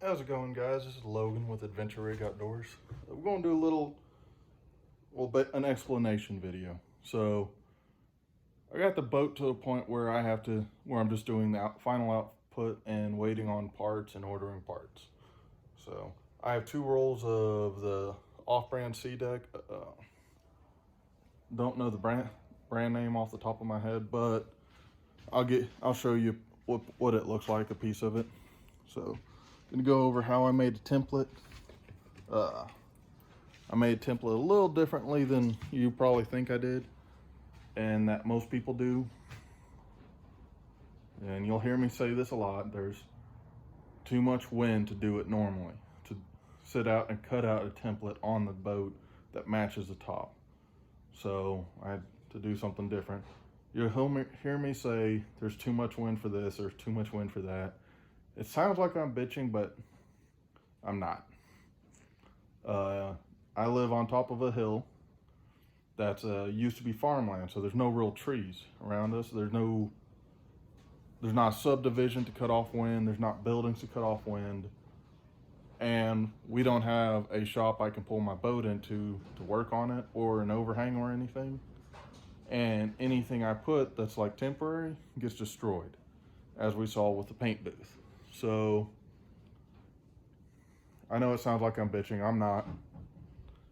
How's it going, guys? This is Logan with Adventure Rig Outdoors. We're going to do a little, an explanation video. So I got the boat to a point where I'm just doing the final output and waiting on parts and ordering parts. So I have 2 rolls of the off-brand Seadeck. Don't know the brand name off the top of my head, but I'll show you what it looks like, a piece of it. So gonna go over how I made a template. I made a template a little differently than you probably think I did, and that most people do. And you'll hear me say this a lot, there's too much wind to do it normally, to sit out and cut out a template on the boat that matches the top. So I had to do something different. You'll hear me say there's too much wind for this, there's too much wind for that. It sounds like I'm bitching, but I'm not. I live on top of a hill that's used to be farmland, so there's no real trees around us. There's not a subdivision to cut off wind. There's not buildings to cut off wind. And we don't have a shop I can pull my boat into to work on it, or an overhang or anything. And anything I put that's like temporary gets destroyed, as we saw with the paint booth. So I know it sounds like I'm bitching. I'm not.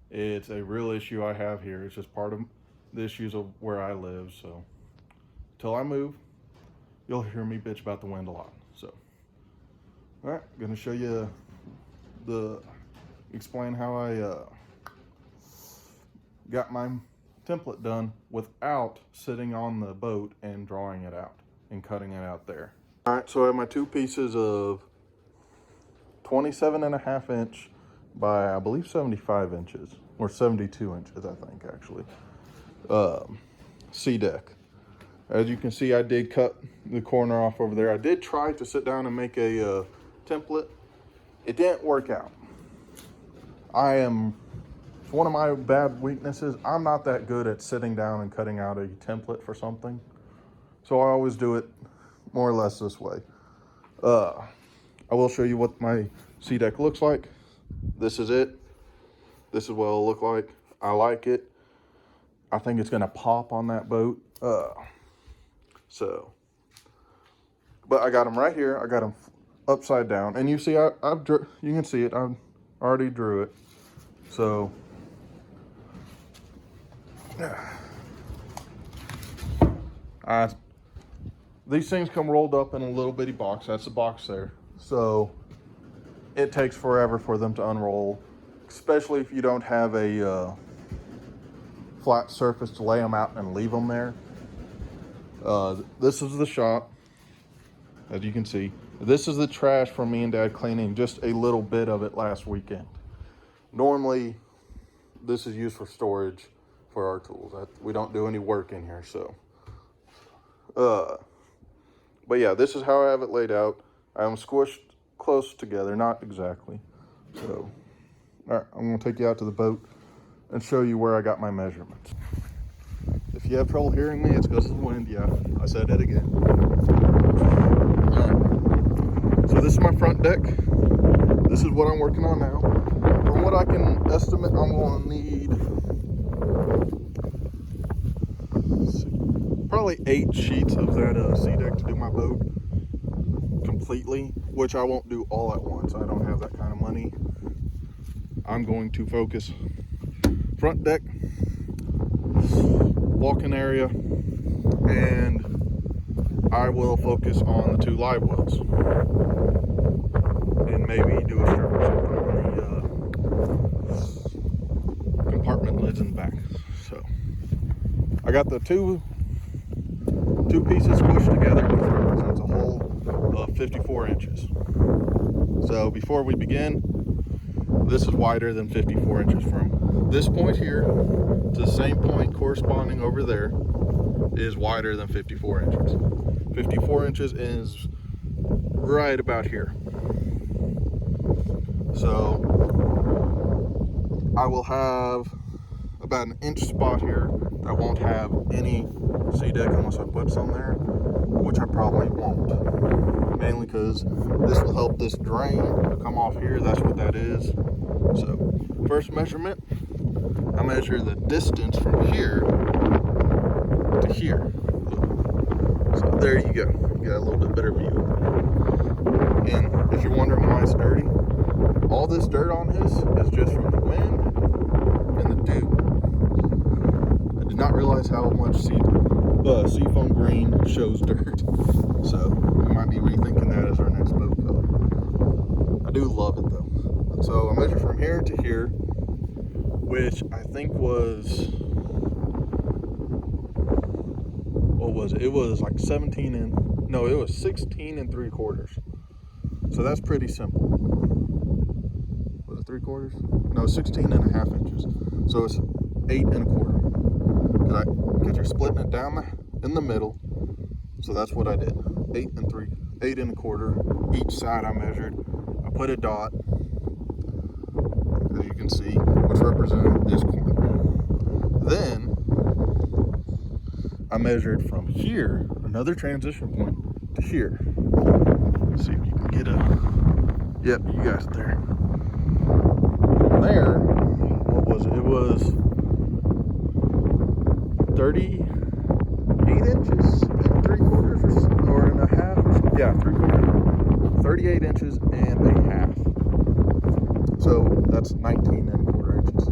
It's a real issue I have here. It's just part of the issues of where I live. So until I move, you'll hear me bitch about the wind a lot. So, all right, gonna show you explain how I got my template done without sitting on the boat and drawing it out and cutting it out there. All right, so I have my 2 pieces of 27.5 inch by, I believe, 75 inches, or 72 inches, I think, actually. Seadeck. As you can see, I did cut the corner off over there. I did try to sit down and make a template. It didn't work out. It's one of my bad weaknesses. I'm not that good at sitting down and cutting out a template for something. So I always do it more or less this way. I will show you what my Seadeck looks like. This is it. This is what it'll look like. I like it. I think it's gonna pop on that boat. But I got them right here. I got them upside down, and you see, you can see it. I already drew it. So these things come rolled up in a little bitty box. That's the box there. So it takes forever for them to unroll, especially if you don't have a flat surface to lay them out and leave them there. This is the shop, as you can see. This is the trash from me and Dad cleaning just a little bit of it last weekend. Normally, this is used for storage for our tools. We don't do any work in here, so. But yeah, this is how I have it laid out. I have them squished close together, not exactly. So, all right, I'm gonna take you out to the boat and show you where I got my measurements. If you have trouble hearing me, it's because of the wind. Yeah, I said it again. So this is my front deck. This is what I'm working on now. From what I can estimate, I'm gonna need probably 8 sheets of that Seadeck to do my boat completely, which I won't do all at once. I don't have that kind of money. I'm going to focus front deck, walk-in area, and I will focus on the 2 live wells, and maybe do a strip or something on the compartment lids in the back. So I got the two pieces squished together, which represents a whole of 54 inches. So before we begin, this is wider than 54 inches. From this point here to the same point corresponding over there is wider than 54 inches. 54 inches is right about here. So I will have about an inch spot here that won't have any Seadeck unless I put some there, which I probably won't. Mainly because this will help this drain come off here. That's what that is. So, first measurement, I measure the distance from here to here. So there you go. You got a little bit better view. And if you're wondering why it's dirty, all this dirt on this is just from the wind and the dew. I did not realize how much seafoam green shows dirt. So we might be rethinking that as our next boat color. I do love it though. So I measured from here to here, which I think was, what was it? It was like 16 3/4. So that's pretty simple. Was it 3/4? No, 16.5 inches. So it's 8 1/4. Because you're splitting it down in the middle. So that's what I did. 8 1/4. Each side I measured. I put a dot, as you can see, which represented this corner. Then I measured from here, another transition point, to here. Let's see if you can get a, yep, you guys there. From there, what was it? It was 38 inches and 3/4 or and a half. Yeah, 3/4. 38 inches and a half. So that's 19 1/4 inches.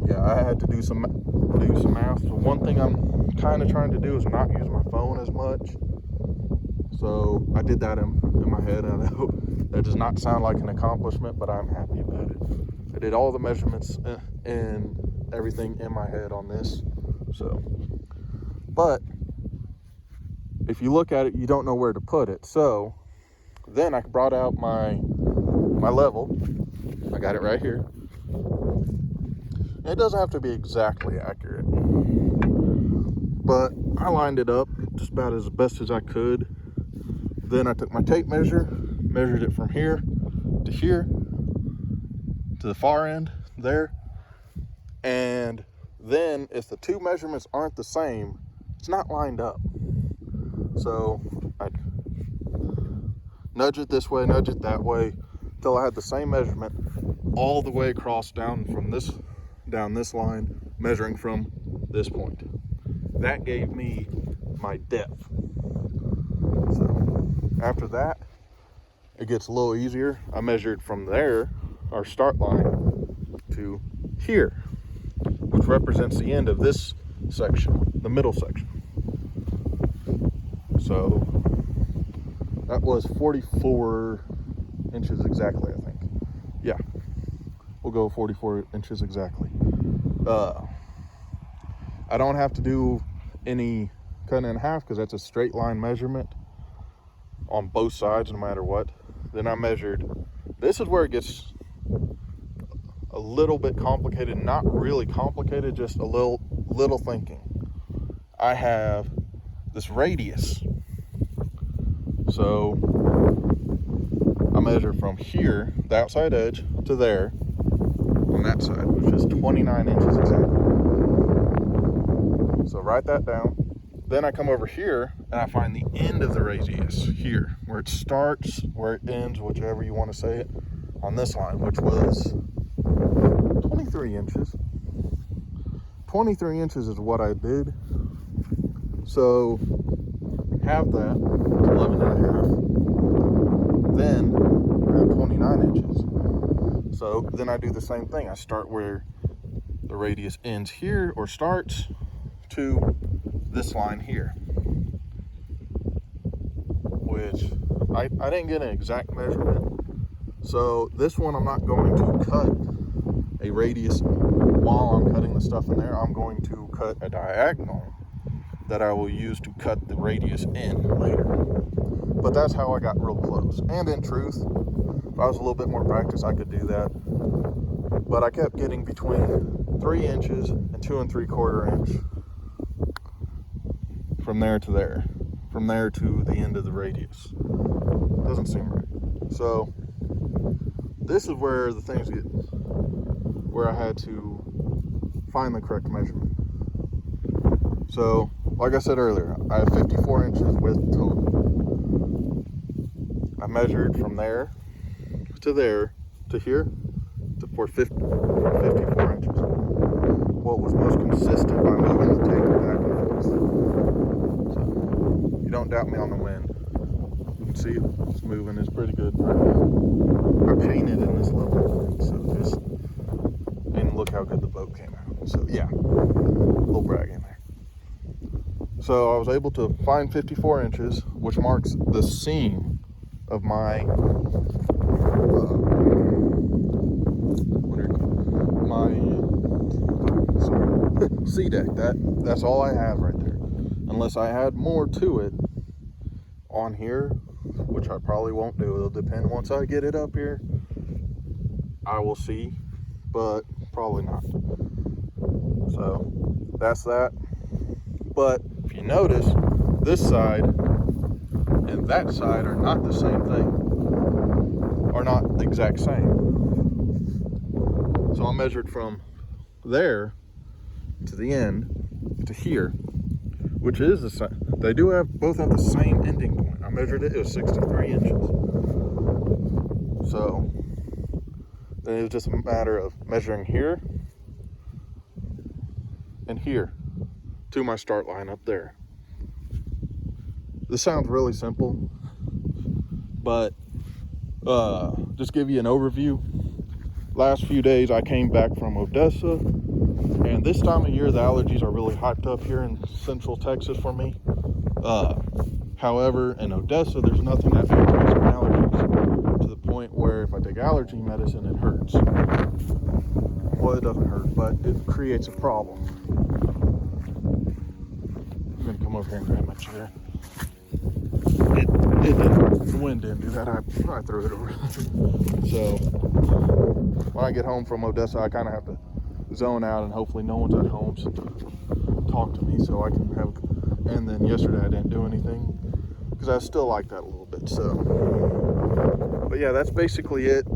Yeah, I had to do some math. So one thing I'm kind of trying to do is not use my phone as much. So I did that in my head. I know that does not sound like an accomplishment, but I'm happy about it. I did all the measurements and everything in my head on this. So, but if you look at it, you don't know where to put it. So then I brought out my level. I got it right here. It doesn't have to be exactly accurate, but I lined it up just about as best as I could. Then I took my tape measure, measured it from here to here, to the far end there. And then if the two measurements aren't the same, it's not lined up. So I nudge it this way, nudge it that way, until I had the same measurement all the way across down this line, measuring from this point. That gave me my depth. So after that, it gets a little easier. I measured from there, our start line, to here, which represents the end of this section, the middle section. So that was 44 inches exactly, I think. Yeah, we'll go 44 inches exactly. I don't have to do any cutting in half because that's a straight line measurement on both sides no matter what. Then I measured, this is where it gets a little bit complicated, not really complicated, just a little thinking. I have this radius. So I measure from here, the outside edge, to there on that side, which is 29 inches exactly. So write that down. Then I come over here and I find the end of the radius here, where it starts, where it ends, whichever you want to say it, on this line, which was 23 inches. 23 inches is what I did. So half that, 11 and a half. Then we're at 29 inches. So then I do the same thing. I start where the radius ends here, or starts, to this line here, which I didn't get an exact measurement. So this one, I'm not going to cut a radius while I'm cutting the stuff in there. I'm going to cut a diagonal that I will use to cut the radius in later. But that's how I got real close. And in truth, if I was a little bit more practice, I could do that. But I kept getting between 3 inches and 2 3/4 inch from there to there, from there to the end of the radius. Doesn't seem right. So this is where the things get, where I had to find the correct measurement. So like I said earlier, I have 54 inches width total. I measured from there to here for 54 inches. What was most consistent by moving the tape back and forth. So, you don't doubt me on the wind. You can see it's moving. It's pretty good right now. I painted in this level, so just, and look how good the boat came out. So yeah, a little brag in there. So I was able to find 54 inches, which marks the seam of my Seadeck. That's all I have right there. Unless I add more to it on here, which I probably won't do. It'll depend once I get it up here. I will see, but probably not. So that's that. But if you notice, this side and that side are not the same thing, are not the exact same. So I measured from there to the end to here, which is the same. They do both have the same ending point. I measured it was 63 inches. So then it was just a matter of measuring here and here to my start line up there. This sounds really simple, but just give you an overview. Last few days I came back from Odessa, and this time of year the allergies are really hyped up here in central Texas for me. However, in Odessa there's nothing that treats my allergies to the point where if I take allergy medicine it hurts. Well, it doesn't hurt, but it creates a problem. I'm gonna come over here and grab my chair. It didn't. The wind didn't do that. I threw it over. So when I get home from Odessa, I kind of have to zone out, and hopefully no one's at home to talk to me, so I can have. And then yesterday I didn't do anything because I still like that a little bit. So, but yeah, that's basically it.